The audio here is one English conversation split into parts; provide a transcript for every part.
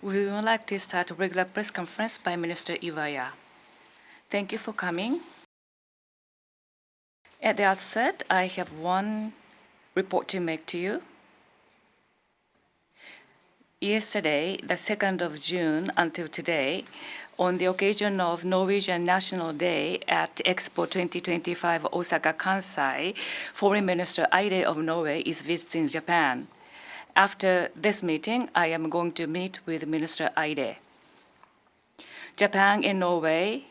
We would like to start a regular press conference by Minister IWAYA. Thank you for coming. At the outset, I have one report to make to you. Yesterday, the 2nd of June until today, on the occasion of Norwegian National Day at Expo 2025 Osaka Kansai, Foreign Minister Eide of Norway is visiting Japan. After this meeting, I am going to meet with Minister Eide. Japan and Norway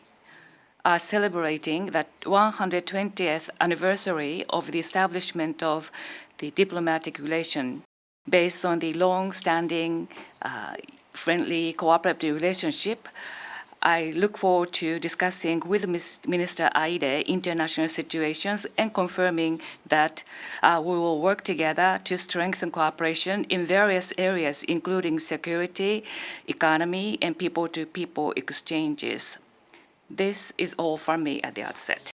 are celebrating the 120th anniversary of the establishment of the diplomatic relation based on the long-standing, friendly, cooperative relationship. I look forward to discussing with Minister Eide international situations and confirming that we will work together to strengthen cooperation in various areas, including security, economy, and people-to-people exchanges. This is all from me at the outset.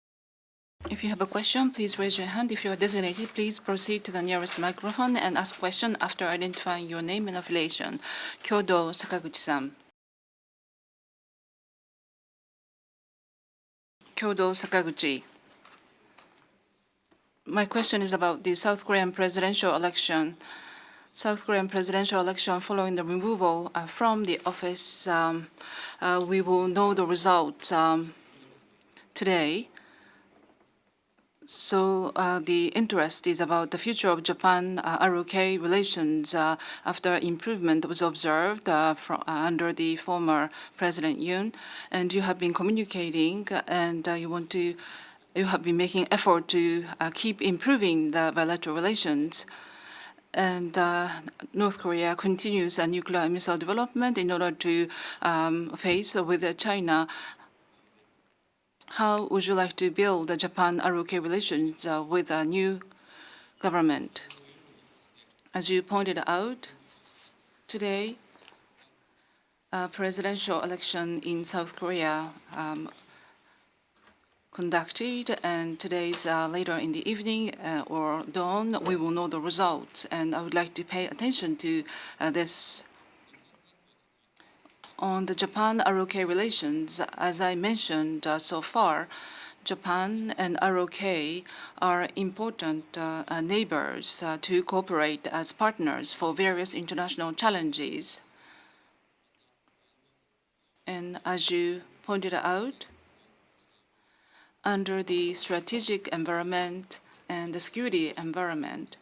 If you have a question, please raise your hand. If you are designated, please proceed to the nearest microphone and ask question after identifying your name and affiliation. Kyodo Sakaguchi-san. Kyodo Sakaguchi. My question is about the South Korean presidential election. South Korean presidential election following the removal from the office. We will know the results today. So the interest is about the future of Japan-ROK relations after improvement was observed under the former President Yoon, and you have been communicating, and you have been making effort to keep improving the bilateral relations. And North Korea continues a nuclear missile development in order to face with China. How would you like to build the Japan-ROK relations with a new government? As you pointed out, today, presidential election in South Korea conducted, and today's later in the evening or dawn, we will know the results. And I would like to pay attention to this. On the Japan-ROK relations, as I mentioned so far, Japan and ROK are important neighbors to cooperate as partners for various international challenges. And as you pointed out, under the strategic environment and the security environment,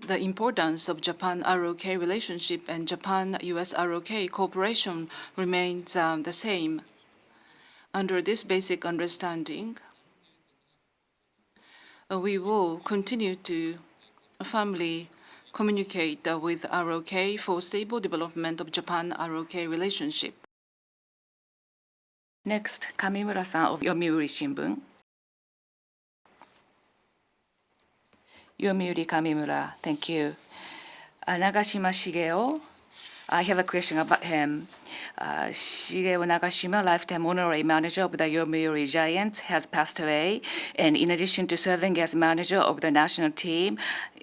the importance of Japan-ROK relationship and Japan-US-ROK cooperation remains the same. Under this basic understanding, we will continue to firmly communicate with ROK for stable development of Japan-ROK relationship. Next, Kamimura-san of Yomiuri Shimbun. Yomiuri Kamimura, thank you. Nagashima Shigeo, I have a question about him. Shigeo Nagashima, lifetime honorary manager of the Yomiuri Giants, has passed away. And in addition to serving as manager of the national team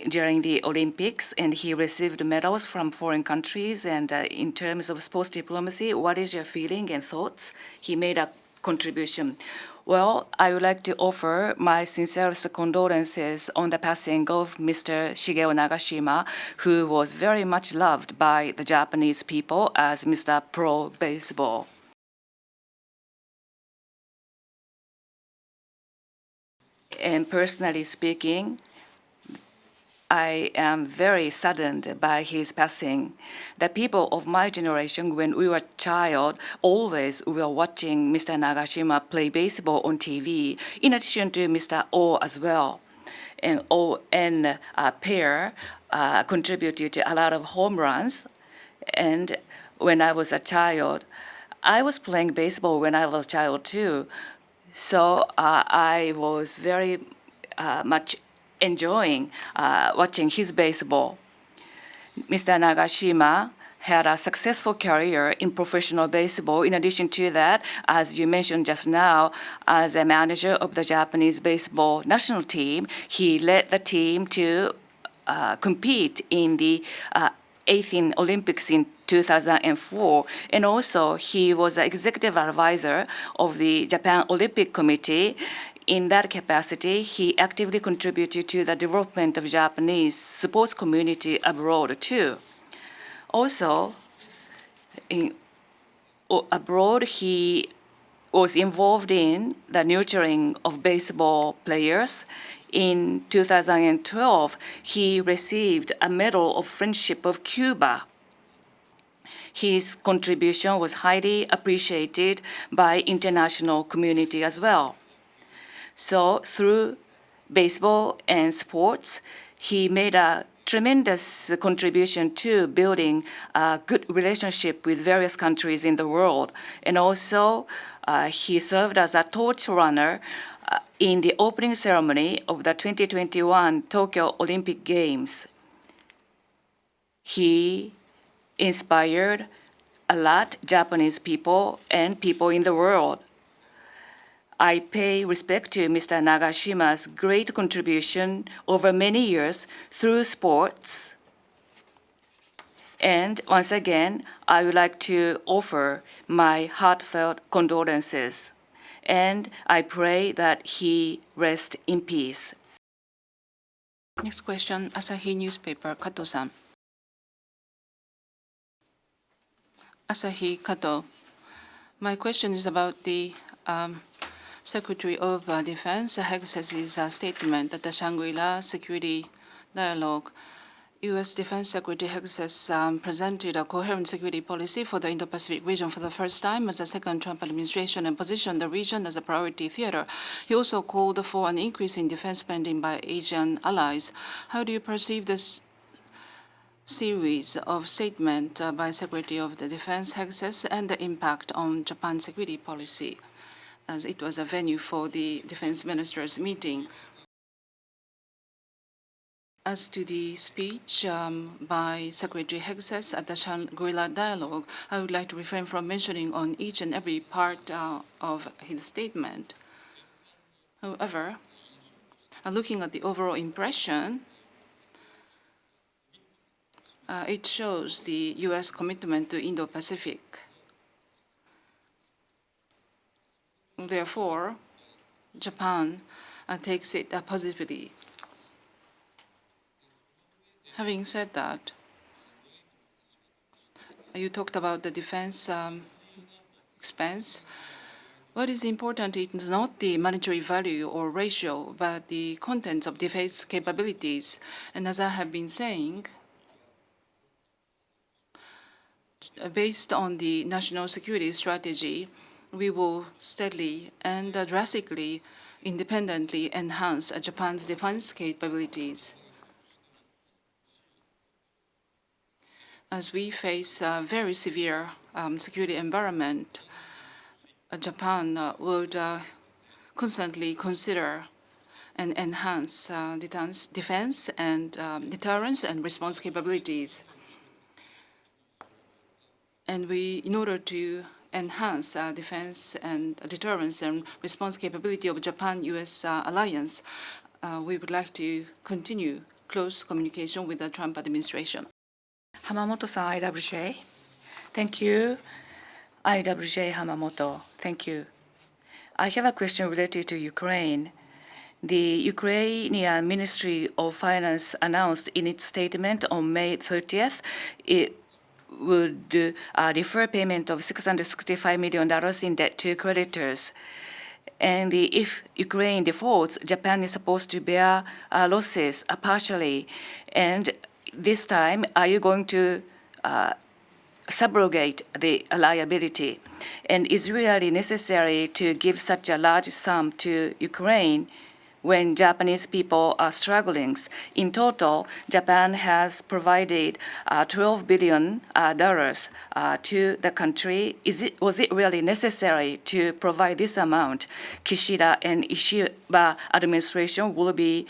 during the Olympics, and he received medals from foreign countries. And in terms of sports diplomacy, what is your feeling and thoughts? He made a contribution. Well, I would like to offer my sincerest condolences on the passing of Mr. Shigeo Nagashima, who was very much loved by the Japanese people as Mr. Pro Baseball. And personally speaking, I am very saddened by his passing. The people of my generation, when we were a child, always were watching Mr. Nagashima play baseball on TV, in addition to Mr. O as well. And O and pair contributed to a lot of home runs. And when I was a child, I was playing baseball when I was a child too. So I was very much enjoying watching his baseball. Mr. Nagashima had a successful career in professional baseball. In addition to that, as you mentioned just now, as a manager of the Japanese baseball national team, he led the team to compete in the 18 Olympics in 2004, and also he was an executive advisor of the Japan Olympic Committee. In that capacity, he actively contributed to the development of Japanese sports community abroad too. Also, abroad, he was involved in the nurturing of baseball players. In 2012, he received a Medal of Friendship of Cuba. His contribution was highly appreciated by international community as well. So through baseball and sports, he made a tremendous contribution to building a good relationship with various countries in the world. And also, he served as a torch runner in the opening ceremony of the 2021 Tokyo Olympic Games. He inspired a lot Japanese people and people in the world. I pay respect to Mr. Nagashima's great contribution over many years through sports. And once again, I would like to offer my heartfelt condolences. And I pray that he rest in peace. Next question, Asahi Newspaper, Kato-san. Asahi Kato. My question is about the Secretary of Defense Hex's statement at the Shangri-La Security Dialogue. U.S. Defense Secretary Hexes presented a coherent security policy for the Indo-Pacific region for the first time as the second Trump administration and positioned the region as a priority theater. He also called for an increase in defense spending by Asian allies. How do you perceive this series of statements by Secretary of the Defense Hexes and the impact on Japan's security policy, as it was a venue for the defense ministers' meeting? As to the speech by Secretary Hexes at the Shangri-La Dialogue, I would like to refrain from mentioning on each and every part of his statement. However, looking at the overall impression, it shows the U.S. commitment to Indo-Pacific. Therefore, Japan takes it positively. Having said that, you talked about the defense expense. What is important is not the monetary value or ratio, but the contents of defense capabilities. And as I have been saying, based on the national security strategy, we will steadily and drastically, independently enhance Japan's defense capabilities. As we face a very severe security environment, Japan would constantly consider and enhance defense and deterrence and response capabilities. And in order to enhance defense and deterrence and response capability of Japan-U.S. alliance, we would like to continue close communication with the Trump administration. Hamamoto-san, IWJ. Thank you. IWJ Hamamoto. Thank you. I have a question related to Ukraine. The Ukrainian Ministry of Finance announced in its statement on May 30th it would defer payment of $665 million in debt to creditors. And if Ukraine defaults, Japan is supposed to bear losses partially. And this time, are you going to subrogate the liability? And is it really necessary to give such a large sum to Ukraine when Japanese people are struggling? In total, Japan has provided $12 billion to the country. Was it really necessary to provide this amount? Kishida and Ishiba administration will be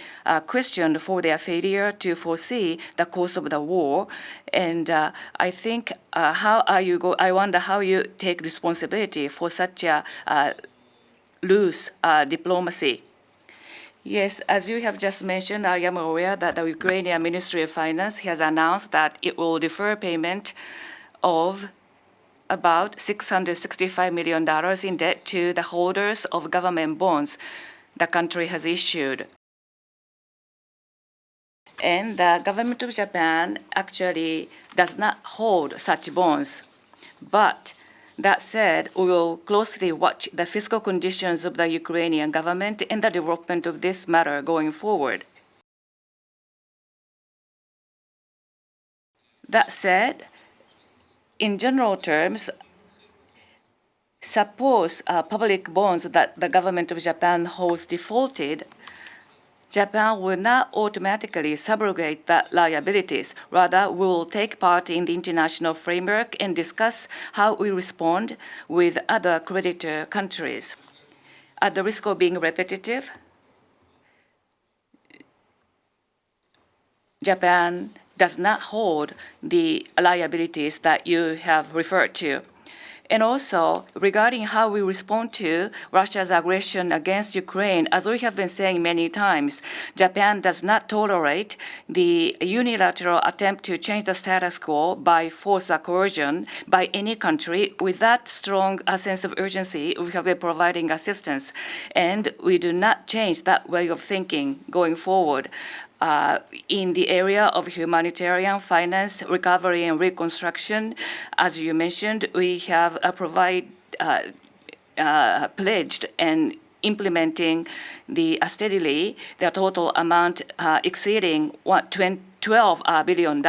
questioned for their failure to foresee the course of the war. And I think I wonder how you take responsibility for such a loose diplomacy. Yes, as you have just mentioned, I am aware that the Ukrainian Ministry of Finance has announced that it will defer payment of about $665 million in debt to the holders of government bonds the country has issued. And the government of Japan actually does not hold such bonds. But that said, we will closely watch the fiscal conditions of the Ukrainian government and the development of this matter going forward. That said, in general terms, suppose public bonds that the government of Japan holds defaulted, Japan will not automatically subrogate the liabilities. Rather, we will take part in the international framework and discuss how we respond with other creditor countries. At the risk of being repetitive, Japan does not hold the liabilities that you have referred to. And also, regarding how we respond to Russia's aggression against Ukraine, as we have been saying many times, Japan does not tolerate the unilateral attempt to change the status quo by force or coercion by any country. With that strong sense of urgency, we have been providing assistance, and we do not change that way of thinking going forward. In the area of humanitarian finance, recovery and reconstruction, as you mentioned, we have pledged and implementing steadily the total amount exceeding $12 billion.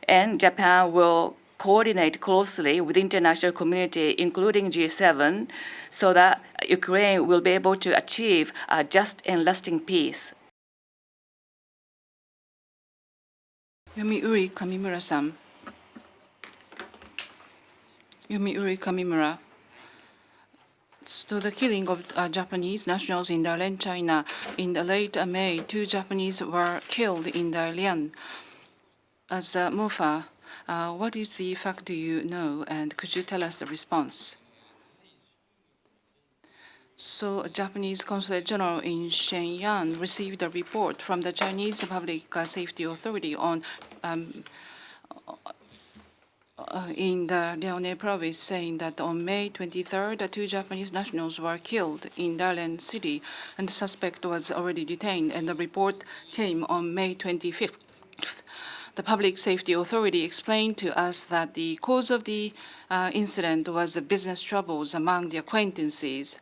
And Japan will coordinate closely with the international community, including G7, so that Ukraine will be able to achieve a just and lasting peace. Yomiuri Kamimura-san. Yomiuri Kamimura. So the killing of Japanese nationals in Dalian, China, in the late May, 2 Japanese were killed in Dalian. As the MOFA, what is the fact do you know, and could you tell us the response? So a Japanese Consulate General in Shenyang received a report from the Chinese Public Safety Authority on in the Liaoning province, saying that on May 23rd, 2 Japanese nationals were killed in Dalian city, and the suspect was already detained, and the report came on May 25th. The Public Safety Authority explained to us that the cause of the incident was the business troubles among the acquaintances.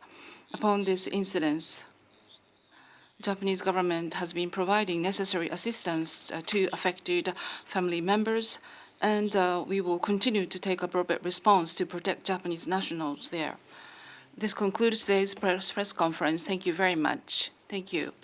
Upon this incident, Japanese government has been providing necessary assistance to affected family members, and we will continue to take appropriate response to protect Japanese nationals there. This concludes today's press conference. Thank you very much. Thank you.